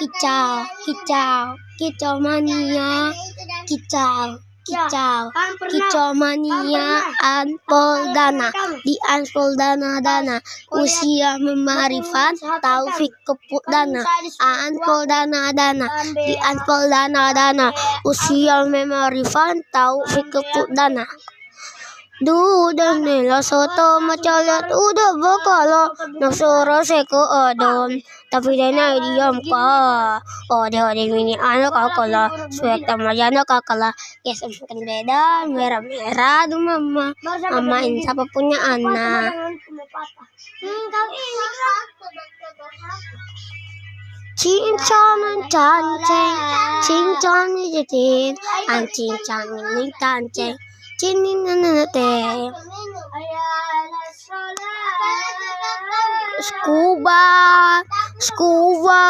kicau, kicau, kicau mania, kicau, kicau, kicau mania, anpol dana, di anpol dana, usia memarifan, taufik keput dana, anpol dana, di anpol dana, usia memarifan, taufik keput dana. Duda nela soto macalat udah bakala nasoro seko adon tapi dena diam ka ode mini anak kakala suek tamayana kakala ya semakin beda merah tuh mama insya punya anak cincang canceng cincang jadin cincang ini canceng cini nana teh skuba skuba